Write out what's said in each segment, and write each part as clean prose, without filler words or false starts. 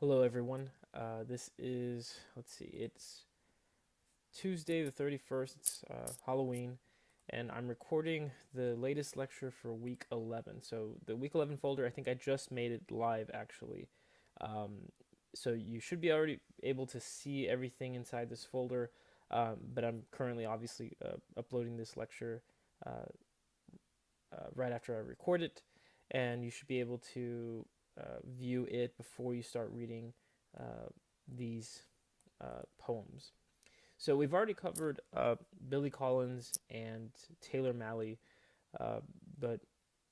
Hello, everyone. This is, it's Tuesday the 31st. It's Halloween, and I'm recording the latest lecture for week 11. So, the week 11 folder, I think I just made it live actually. Um, so, you should be already able to see everything inside this folder, but I'm currently obviously uploading this lecture uh, right after I record it, and you should be able to view it before you start reading uh, these poems. So we've already covered Billy Collins and Taylor Malley, uh, but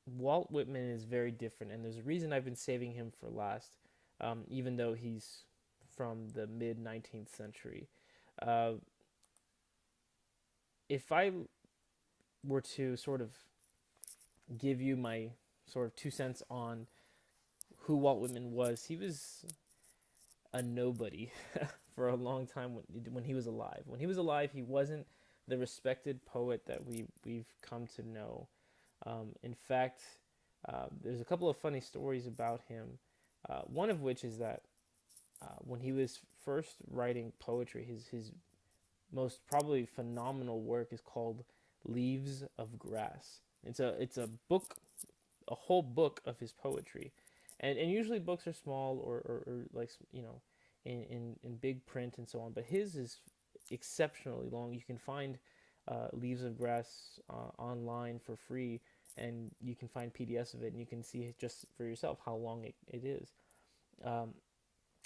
Walt Whitman is very different, and there's a reason I've been saving him for last, even though he's from the mid 19th century. Uh, if I were to sort of give you my sort of 2 cents on who Walt Whitman was, he was a nobody for a long time when he was alive. When he was alive, he wasn't the respected poet that we've come to know. In fact, there's a couple of funny stories about him. One of which is that when he was first writing poetry, his most probably phenomenal work is called Leaves of Grass. It's a book, a whole book of his poetry, and usually books are small or like in big print and so on. But his is exceptionally long. You can find Leaves of Grass online for free, and you can find PDFs of it, and you can see just for yourself how long it is. Um,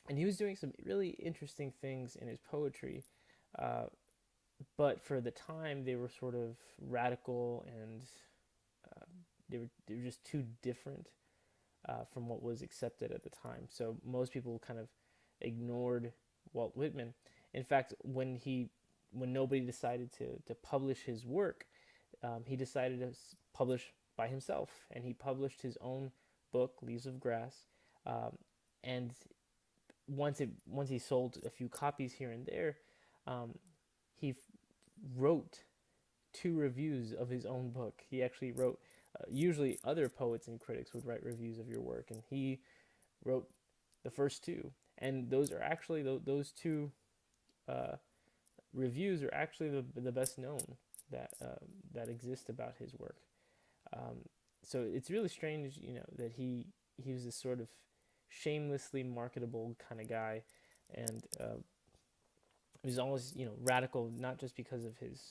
and he was doing some really interesting things in his poetry, uh, but for the time they were sort of radical and uh, they were just too different from what was accepted at the time. So most people kind of ignored Walt Whitman. In fact, when nobody decided to publish his work, he decided to publish by himself, and he published his own book, Leaves of Grass. And once he sold a few copies here and there, um, he wrote two reviews of his own book. He actually wrote. Usually, other poets and critics would write reviews of your work, and he wrote the first two. And those are actually those two uh, reviews are actually the best known that exist about his work. Um, so it's really strange, that he was this sort of shamelessly marketable kind of guy, and he was always radical, not just because of his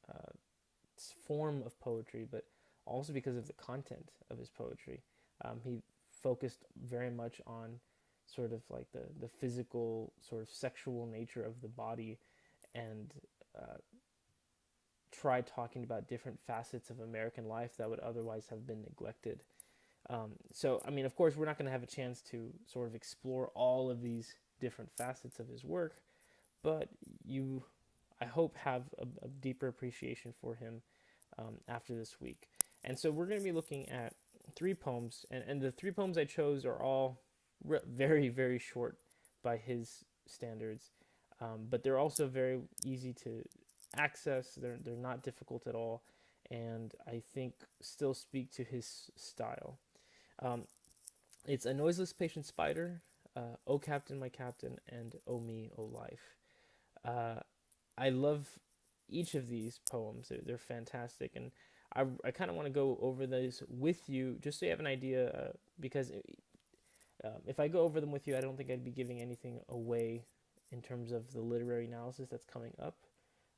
uh, form of poetry, but also because of the content of his poetry. He focused very much on sort of like the physical, sort of sexual nature of the body, and uh, tried talking about different facets of American life that would otherwise have been neglected. So, I mean, of course, we're not going to have a chance to sort of explore all of these different facets of his work, but I hope, have a deeper appreciation for him after this week. And so we're going to be looking at three poems, and the three poems I chose are all very, very short by his standards, but they're also very easy to access. They're not difficult at all, and I think still speak to his style. Um, it's A Noiseless Patient Spider, O Captain, My Captain, and O Me, O Life. Uh, I love each of these poems. They're fantastic, and I kind of want to go over those with you just so you have an idea. Because if I go over them with you, I don't think I'd be giving anything away in terms of the literary analysis that's coming up.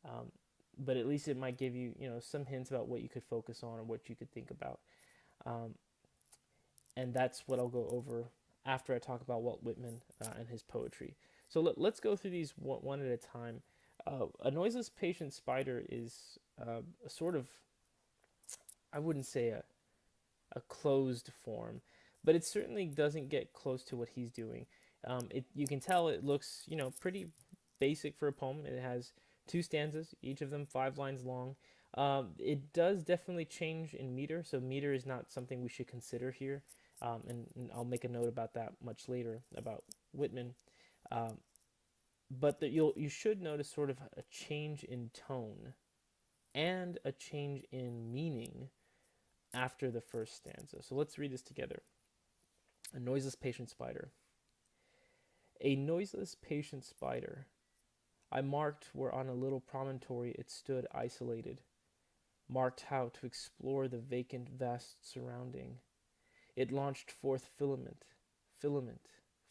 Um, but at least it might give you, some hints about what you could focus on or what you could think about. Um, and that's what I'll go over after I talk about Walt Whitman and his poetry. So let's go through these one at a time. A noiseless patient spider is a sort of, I wouldn't say a closed form, but it certainly doesn't get close to what he's doing. You can tell it looks, pretty basic for a poem. It has two stanzas, each of them 5 lines long. It does definitely change in meter, so meter is not something we should consider here, and I'll make a note about that much later about Whitman. Um, but you should notice sort of a change in tone and a change in meaning after the first stanza. So let's read this together. A noiseless patient spider. A noiseless, patient spider. I marked where on a little promontory it stood isolated, marked how to explore the vacant, vast surrounding. It launched forth filament, filament,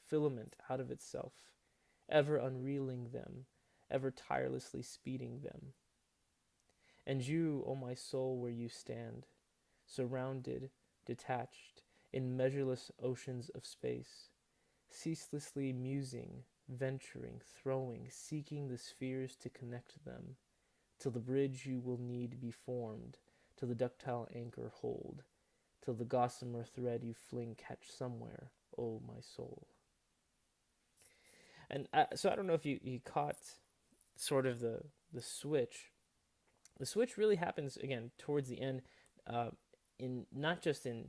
filament out of itself, ever unreeling them, ever tirelessly speeding them. And you, O my soul, where you stand, surrounded, detached, in measureless oceans of space, ceaselessly musing, venturing, throwing, seeking the spheres to connect them, till the bridge you will need be formed, till the ductile anchor hold, till the gossamer thread you fling catch somewhere, O my soul. And so I don't know if you caught sort of the switch. The switch really happens again towards the end, uh, in not just in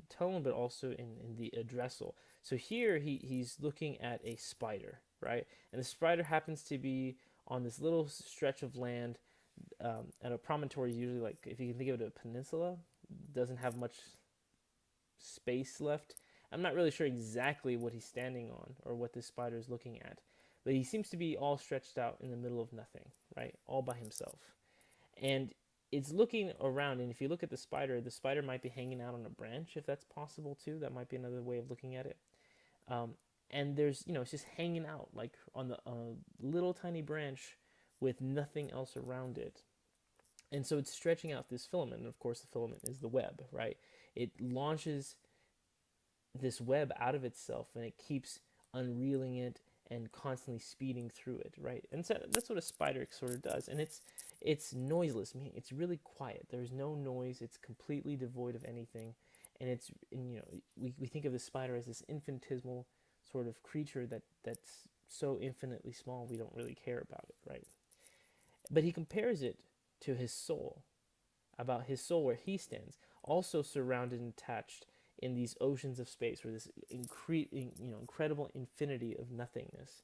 tone, but also in the addressal. So here he's looking at a spider, right? And the spider happens to be on this little stretch of land, and a promontory is usually, like, if you can think of it, a peninsula, doesn't have much space left. I'm not really sure exactly what he's standing on or what this spider is looking at, but he seems to be all stretched out in the middle of nothing, right? All by himself. And it's looking around, and if you look at the spider might be hanging out on a branch, if that's possible too. That might be another way of looking at it. Um, and there's, it's just hanging out like on the little tiny branch with nothing else around it. And so it's stretching out this filament, and of course the filament is the web, right? It launches this web out of itself, and it keeps unreeling it and constantly speeding through it, right? And so that's what a spider sort of does. And it's noiseless, meaning it's really quiet. There's no noise. It's completely devoid of anything. And we think of the spider as this infinitesimal sort of creature that's so infinitely small we don't really care about it, right? But he compares it to his soul, about his soul where he stands, also surrounded and attached in these oceans of space, or this incredible infinity of nothingness.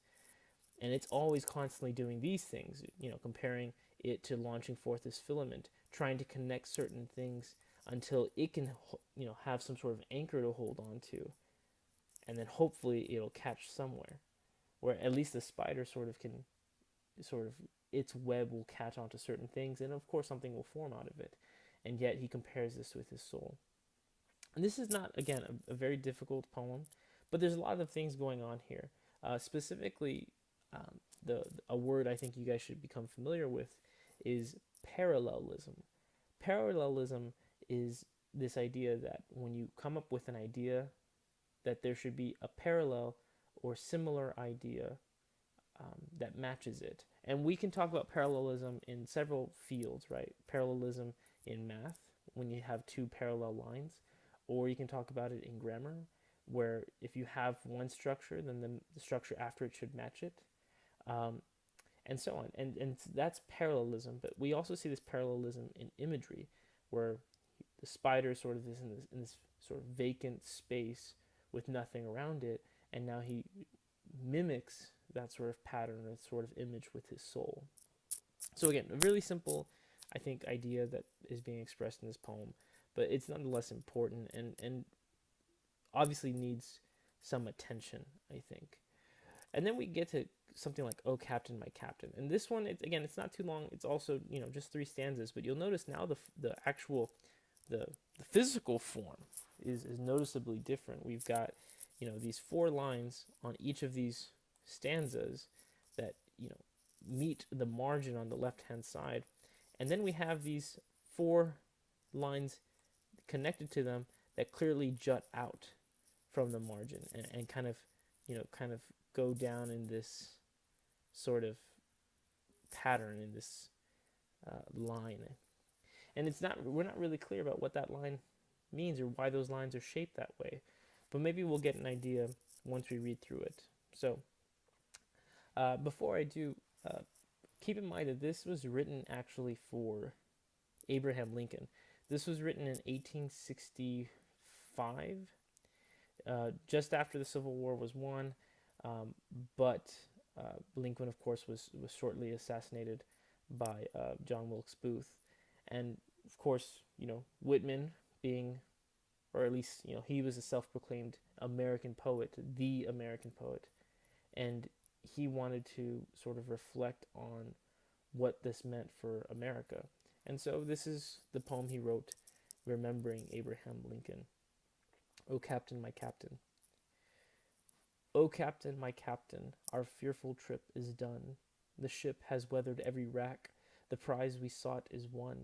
And it's always constantly doing these things, comparing it to launching forth this filament, trying to connect certain things until it can, have some sort of anchor to hold on to, and then hopefully it'll catch somewhere, where at least the spider its web will catch onto certain things, and of course something will form out of it. And yet he compares this with his soul. And this is not, again, a very difficult poem, but there's a lot of things going on here. Specifically, a word I think you guys should become familiar with is parallelism. Parallelism is this idea that when you come up with an idea, that there should be a parallel or similar idea that matches it. And we can talk about parallelism in several fields, right? Parallelism in math, when you have two parallel lines, or you can talk about it in grammar, where if you have one structure, then the structure after it should match it, and so on. And that's parallelism. But we also see this parallelism in imagery, where the spider sort of is in this sort of vacant space with nothing around it, and now he mimics that sort of pattern, that sort of image with his soul. So again, a really simple, I think, idea that is being expressed in this poem, but it's nonetheless important and obviously needs some attention, I think. And then we get to something like "Oh Captain, My Captain," and this one, it's not too long. It's also, just 3 stanzas, but you'll notice now the actual the physical form is noticeably different. We've got these 4 lines on each of these stanzas that meet the margin on the left hand side, and then we have these 4 lines connected to them that clearly jut out from the margin and kind of go down in this sort of pattern, in this line. And we're not really clear about what that line means or why those lines are shaped that way, but maybe we'll get an idea once we read through it. So before I do, keep in mind that this was written actually for Abraham Lincoln. This was written in 1865, just after the Civil War was won, but Lincoln, of course, was shortly assassinated by John Wilkes Booth. And, of course, Whitman, being or at least, he was a self-proclaimed American poet, the American poet, and he wanted to sort of reflect on what this meant for America. And so this is the poem he wrote, remembering Abraham Lincoln. O Captain, my Captain. O Captain, my Captain, our fearful trip is done. The ship has weathered every rack, the prize we sought is won.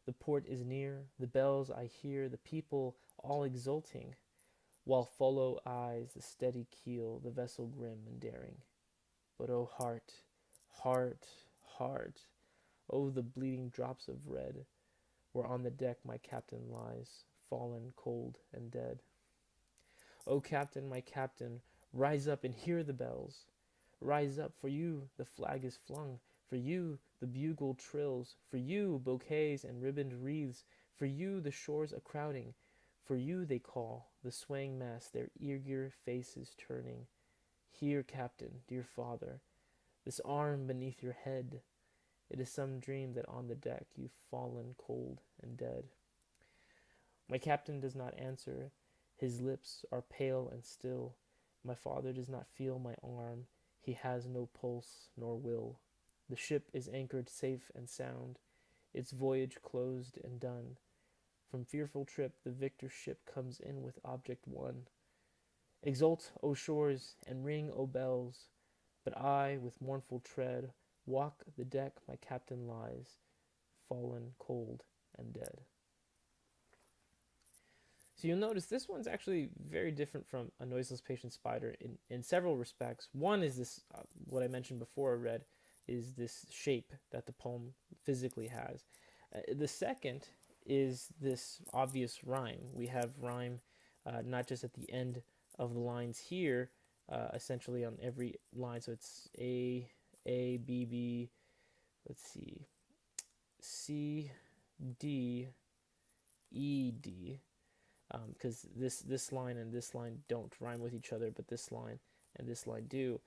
The port is near, the bells I hear, the people all exulting, while follow eyes the steady keel, the vessel grim and daring. But oh heart, heart, heart, oh the bleeding drops of red, where on the deck my captain lies, fallen cold and dead. O Captain, my Captain, rise up and hear the bells. Rise up, for you the flag is flung, for you the bugle trills, for you bouquets and ribboned wreaths, for you the shores a crowding, for you they call, the swaying mast, their eager faces turning. Hear, Captain, dear father, this arm beneath your head. It is some dream that on the deck you've fallen cold and dead. My captain does not answer. His lips are pale and still. My father does not feel my arm. He has no pulse nor will. The ship is anchored safe and sound, its voyage closed and done. From fearful trip the victor ship comes in with object won. Exult, O shores, and ring, O bells. But I, with mournful tread, walk the deck my captain lies, fallen cold and dead. So you'll notice this one's actually very different from A Noiseless Patient Spider in several respects. One is this, what I mentioned before I read, is this shape that the poem physically has. The second is this obvious rhyme. We have rhyme not just at the end of the lines here, essentially on every line. So it's A, B, B, let's see, C, D, E, D. Because this line and this line don't rhyme with each other, but this line and this line do.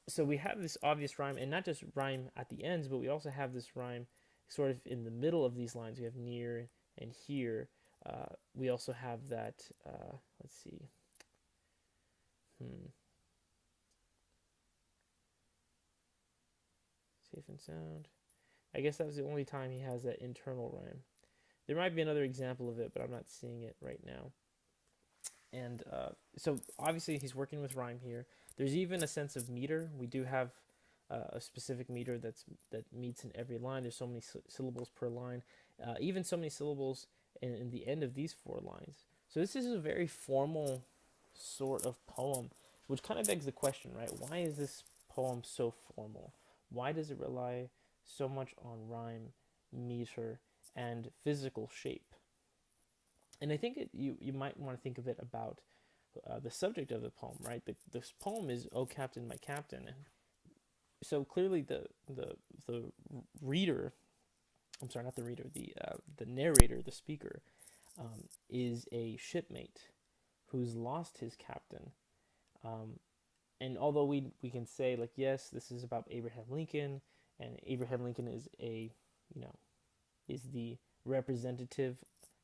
So we have this obvious rhyme, and not just rhyme at the ends, but we also have this rhyme sort of in the middle of these lines. We have near and here. We also have that, let's see. Safe and sound. I guess that was the only time he has that internal rhyme. There might be another example of it, but I'm not seeing it right now. And so obviously he's working with rhyme here. There's even a sense of meter. We do have a specific meter that meets in every line. There's so many syllables per line, even so many syllables in the end of these 4 lines. So this is a very formal sort of poem, which kind of begs the question, right? Why is this poem so formal? Why does it rely so much on rhyme, meter, and physical shape? And I think you might want to think of it about the subject of the poem, right? This poem is "O Captain, my Captain," and so clearly the reader, I'm sorry, not the reader, the narrator, the speaker, is a shipmate who's lost his captain. And although we can say, like, yes, this is about Abraham Lincoln, and Abraham Lincoln is is the representative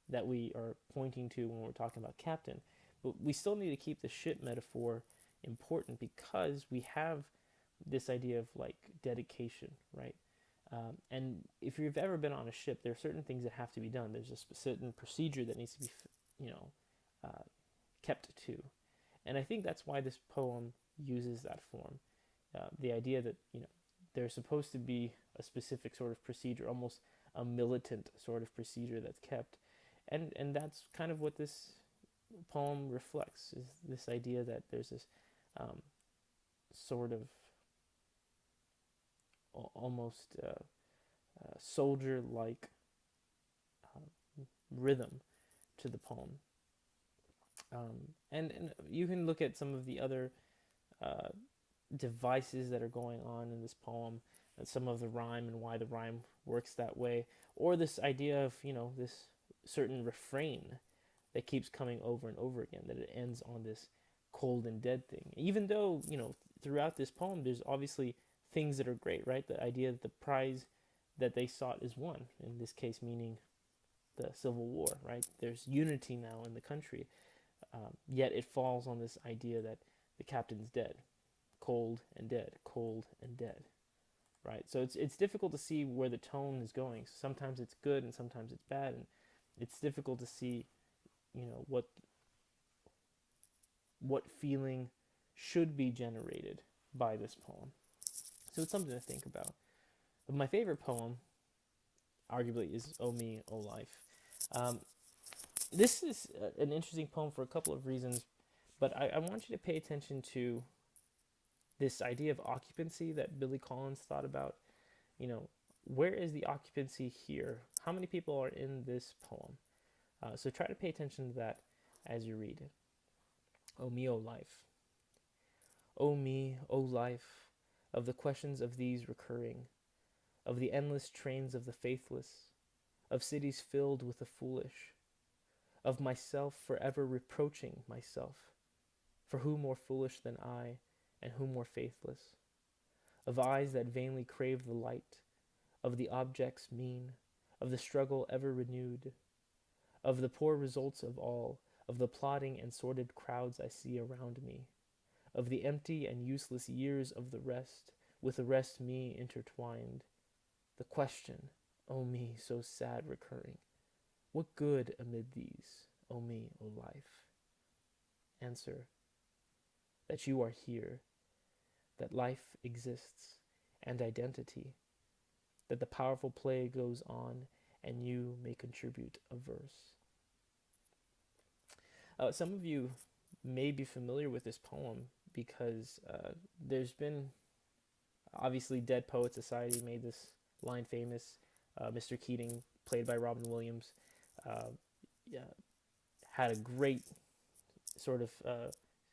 that we are pointing to when we're talking about captain, but we still need to keep the ship metaphor important, because we have this idea of like dedication, right? And if you've ever been on a ship, there are certain things that have to be done. There's a certain procedure that needs to be, kept to. And I think that's why this poem uses that form. The idea that, there's supposed to be a specific sort of procedure, almost a militant sort of procedure that's kept. And that's kind of what this poem reflects, is this idea that there's this sort of almost soldier-like rhythm to the poem. And you can look at some of the other devices that are going on in this poem, and some of the rhyme and why the rhyme works that way, or this idea of, this certain refrain that keeps coming over and over again, that it ends on this cold and dead thing. Even though, throughout this poem, there's obviously things that are great, right? The idea that the prize that they sought is won, in this case meaning the Civil War, right? There's unity now in the country, yet it falls on this idea that the captain's dead, cold and dead, cold and dead, right? So it's difficult to see where the tone is going. Sometimes it's good and sometimes it's bad, and it's difficult to see, what feeling should be generated by this poem. So it's something to think about. But my favorite poem, arguably, is "O Me, O Life." Um, this is an interesting poem for a couple of reasons, but I want you to pay attention to this idea of occupancy that Billy Collins thought about. Where is the occupancy here? How many people are in this poem? So try to pay attention to that as you read it. O me, O life. O me, O life, of the questions of these recurring, of the endless trains of the faithless, of cities filled with the foolish, of myself forever reproaching myself, for who more foolish than I, and who more faithless, of eyes that vainly crave the light, of the objects mean, of the struggle ever renewed, of the poor results of all, of the plodding and sordid crowds I see around me, of the empty and useless years of the rest, with the rest me intertwined. The question, O me, so sad recurring, what good amid these, O me, O life? Answer, that you are here, that life exists, and identity, that the powerful play goes on, and you may contribute a verse. Some of you may be familiar with this poem because there's been, obviously, Dead Poets Society made this line famous. Mr. Keating, played by Robin Williams, yeah, had a great sort of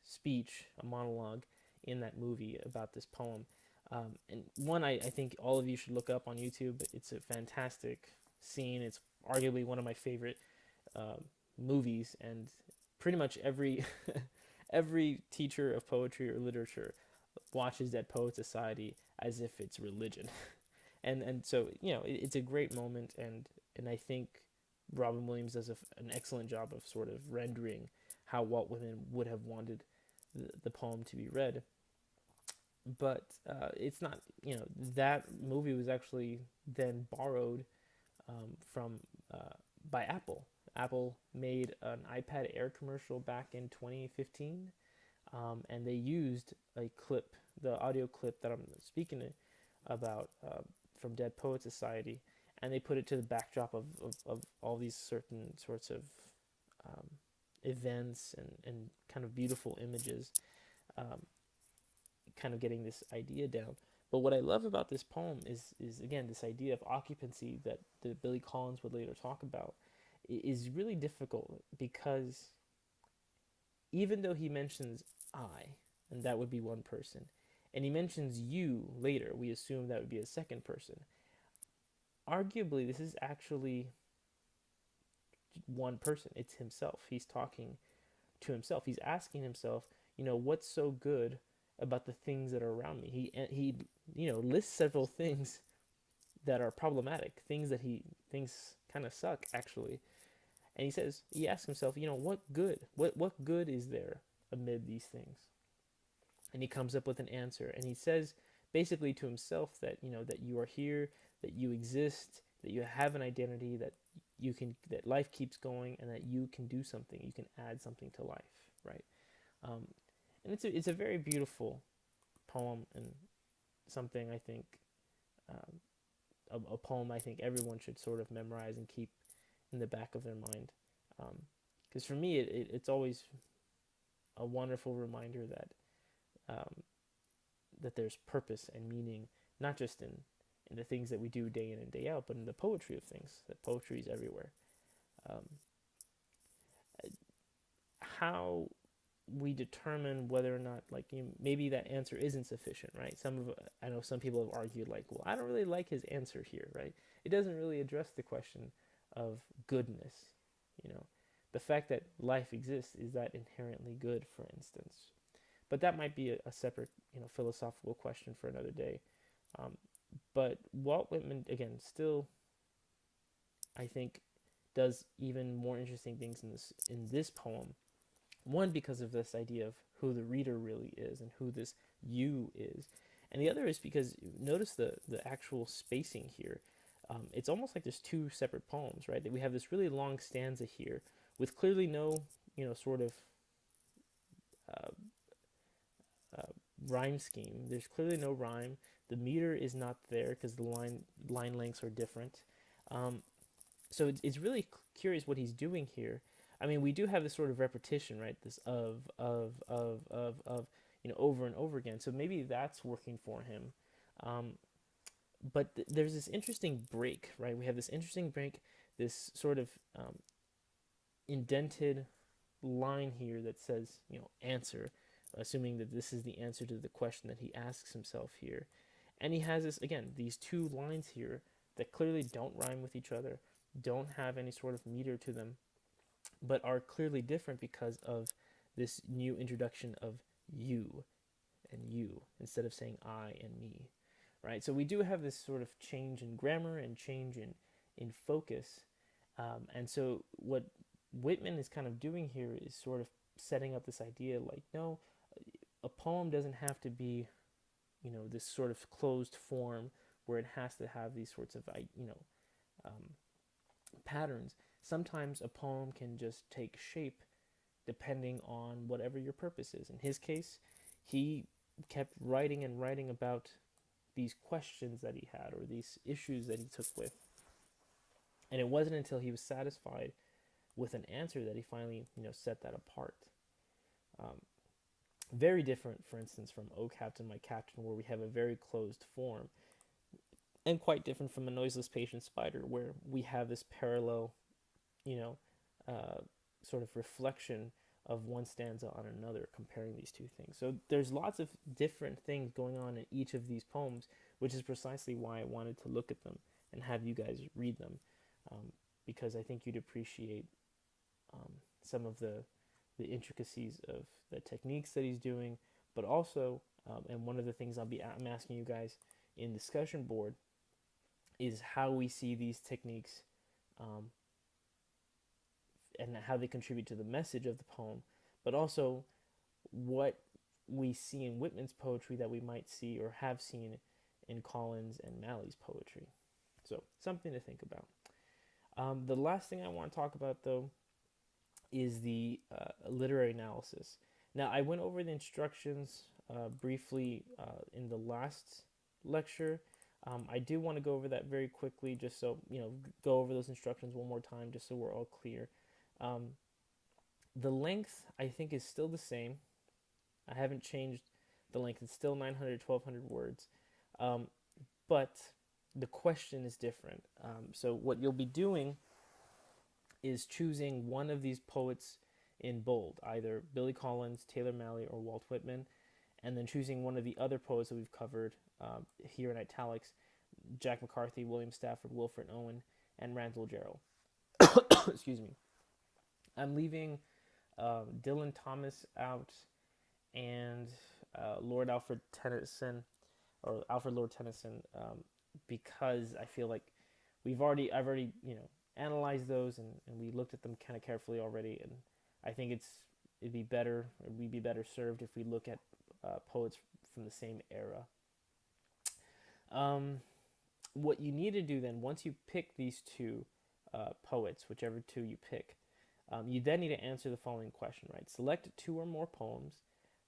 speech, a monologue in that movie about this poem. And one I think all of you should look up on YouTube. It's a fantastic scene. It's arguably one of my favorite movies, and pretty much every every teacher of poetry or literature watches Dead Poets Society as if it's religion. and so it's a great moment, and I think Robin Williams does an excellent job of sort of rendering how Walt Whitman would have wanted the poem to be read. But it's not, that movie was actually then borrowed from by Apple. Apple made an iPad Air commercial back in 2015, and they used a clip, the audio clip that I'm speaking about from Dead Poets Society, and they put it to the backdrop of all these certain sorts of events and kind of beautiful images, kind of getting this idea down. But what I love about this poem is again, this idea of occupancy that Billy Collins would later talk about is really difficult, because even though he mentions I, and that would be one person, and he mentions you later, we assume that would be a second person. Arguably, this is actually one person. It's himself. He's talking to himself. He's asking himself, what's so good about the things that are around me? He lists several things that are problematic, things that he thinks kind of suck, actually. And he asks himself, what good? What good is there amid these things? And he comes up with an answer, and he says basically to himself that that you are here, that you exist, that you have an identity, that that life keeps going, and that you can do something, you can add something to life, right? And it's a very beautiful poem, and something I think a poem I think everyone should sort of memorize and keep in the back of their mind, because for me it's always a wonderful reminder that that there's purpose and meaning, not just in the things that we do day in and day out, but in the poetry of things. That poetry is everywhere. How we determine whether or not, maybe that answer isn't sufficient, right? I know some people have argued, well, I don't really like his answer here, right? It doesn't really address the question of goodness. The fact that life exists, is that inherently good, for instance? But that might be a separate, philosophical question for another day. But Walt Whitman, again, still, I think, does even more interesting things in this poem. One, because of this idea of who the reader really is and who this you is, and the other is because notice the actual spacing here. It's almost like there's two separate poems, right? That we have this really long stanza here with clearly no, sort of uh, uh, rhyme scheme. There's clearly no rhyme. The meter is not there because the line lengths are different. Um, so it's really curious what he's doing here. I mean, we do have this sort of repetition, right? This of, over and over again. So maybe that's working for him. Um, but there's this interesting break, right? We have this interesting break, this sort of indented line here that says, answer, assuming that this is the answer to the question that he asks himself here. And he has this, again, these two lines here that clearly don't rhyme with each other, don't have any sort of meter to them, but are clearly different because of this new introduction of you and you instead of saying I and me, right? So we do have this sort of change in grammar and change in focus. And so what Whitman is kind of doing here is sort of setting up this idea like, no, a poem doesn't have to be, this sort of closed form where it has to have these sorts of, um, patterns. Sometimes a poem can just take shape depending on whatever your purpose is. In his case, he kept writing and writing about these questions that he had or these issues that he took with. And it wasn't until he was satisfied with an answer that he finally, set that apart. Um, very different, for instance, from "Oh Captain, My Captain," where we have a very closed form, and quite different from "A Noiseless Patient Spider," where we have this parallel, you know, uh, sort of reflection of one stanza on another, comparing these two things. So there's lots of different things going on in each of these poems, which is precisely why I wanted to look at them and have you guys read them, because I think you'd appreciate some of the intricacies of the techniques that he's doing, but also, and one of the things I'm asking you guys in discussion board is how we see these techniques and how they contribute to the message of the poem, but also what we see in Whitman's poetry that we might see or have seen in Collins and Malley's poetry. So something to think about. The last thing I want to talk about, though, is the literary analysis. Now, I went over the instructions briefly in the last lecture. I do want to go over that very quickly, just so, go over those instructions one more time, just so we're all clear. The length, I think, is still the same. I haven't changed the length. It's still 900, 1200 words. But the question is different. So what you'll be doing is choosing one of these poets in bold, either Billy Collins, Taylor Malley, or Walt Whitman, and then choosing one of the other poets that we've covered here in italics, Jack McCarthy, William Stafford, Wilfred Owen, and Randall Jarrell. Excuse me. I'm leaving Dylan Thomas out and Lord Alfred Tennyson, or Alfred Lord Tennyson, because I feel like I've already analyzed those and we looked at them kind of carefully already, and I think we'd be better served if we look at poets from the same era. What you need to do then, once you pick these two poets, whichever two you pick, you then need to answer the following question, right? Select two or more poems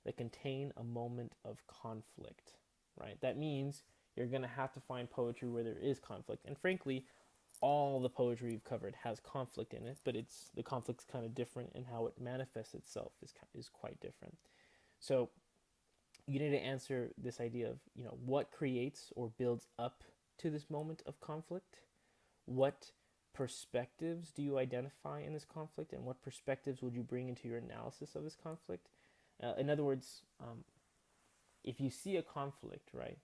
that contain a moment of conflict, right? That means you're going to have to find poetry where there is conflict. And frankly, all the poetry you've covered has conflict in it, but the conflict's kind of different, and how it manifests itself is quite different. So you need to answer this idea of, what creates or builds up to this moment of conflict? What perspectives do you identify in this conflict, and what perspectives would you bring into your analysis of this conflict? In other words, if you see a conflict, right,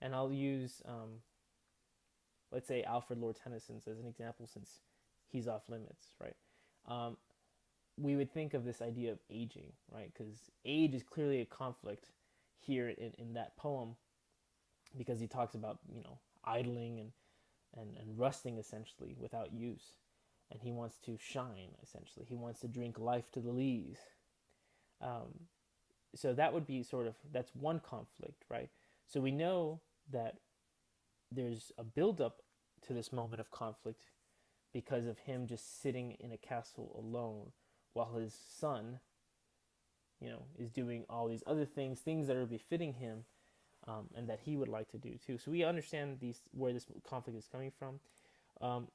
and I'll use, let's say, Alfred Lord Tennyson's as an example, since he's off limits, right? We would think of this idea of aging, right? Because age is clearly a conflict here in that poem, because he talks about, idling and rusting essentially without use. and he wants to shine, essentially. He wants to drink life to the lees. Um, so that would be that's one conflict, right? So we know that there's a buildup to this moment of conflict because of him just sitting in a castle alone while his son, is doing all these other things that are befitting him, and that he would like to do too. So we understand where this conflict is coming from. Um,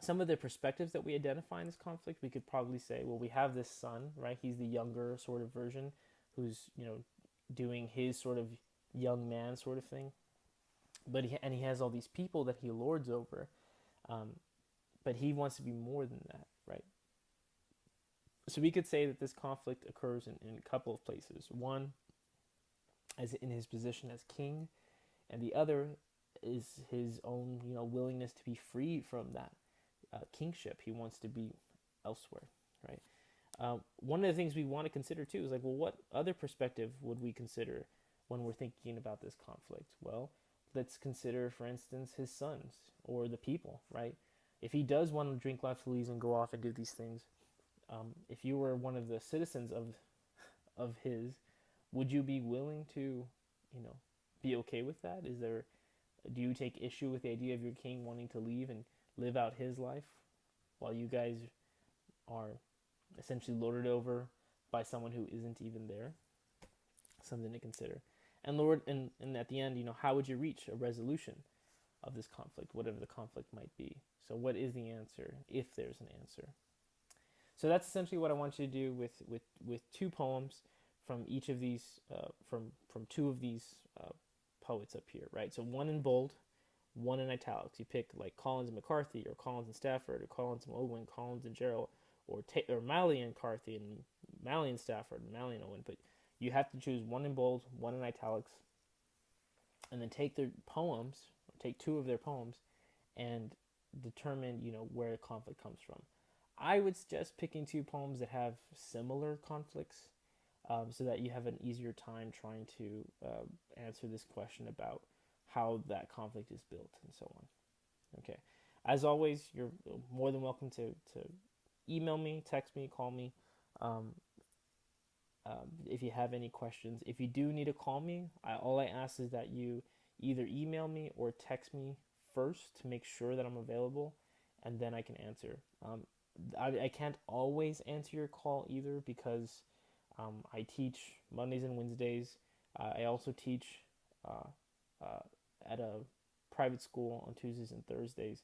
some of the perspectives that we identify in this conflict, we could probably say, well, we have this son, right? He's the younger sort of version who's, doing his sort of young man sort of thing. But he has all these people that he lords over, but he wants to be more than that, right? So we could say that this conflict occurs in a couple of places. One, as in his position as king, and the other is his own, willingness to be free from that kingship. He wants to be elsewhere, right? One of the things we want to consider too is like, well, what other perspective would we consider when we're thinking about this conflict? Well, let's consider, for instance, his sons or the people, right? If he does want to drink life to lees and go off and do these things, if you were one of the citizens of his, would you be willing to, be okay with that? Do you take issue with the idea of your king wanting to leave and live out his life while you guys are essentially lorded over by someone who isn't even there? Something to consider. And Lord, and at the end, how would you reach a resolution of this conflict, whatever the conflict might be? So what is the answer, if there's an answer? So that's essentially what I want you to do with two poems from each of these, from two of these poets up here, right? So one in bold, one in italics. You pick like Collins and McCarthy, or Collins and Stafford, or Collins and Owen, Collins and Gerald, or Malley and Carthy, and Malley and Stafford, and Malley and Owen. But you have to choose one in bold, one in italics, and then take their poems, or take two of their poems, and determine, where the conflict comes from. I would suggest picking two poems that have similar conflicts, so that you have an easier time trying to answer this question about how that conflict is built and so on. Okay. As always, you're more than welcome to email me, text me, call me, if you have any questions. If you do need to call me, all I ask is that you either email me or text me first to make sure that I'm available, and then I can answer. I can't always answer your call either, because I teach Mondays and Wednesdays. I also teach at a private school on Tuesdays and Thursdays.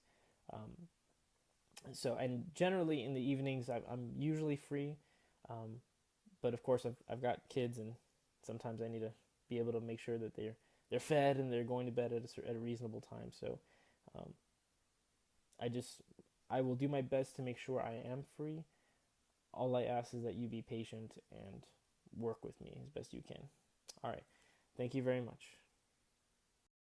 And generally in the evenings, I'm usually free. But of course, I've got kids, and sometimes I need to be able to make sure that they're fed and they're going to bed at a reasonable time. So I will do my best to make sure I am free. All I ask is that you be patient and work with me as best you can. All right. Thank you very much.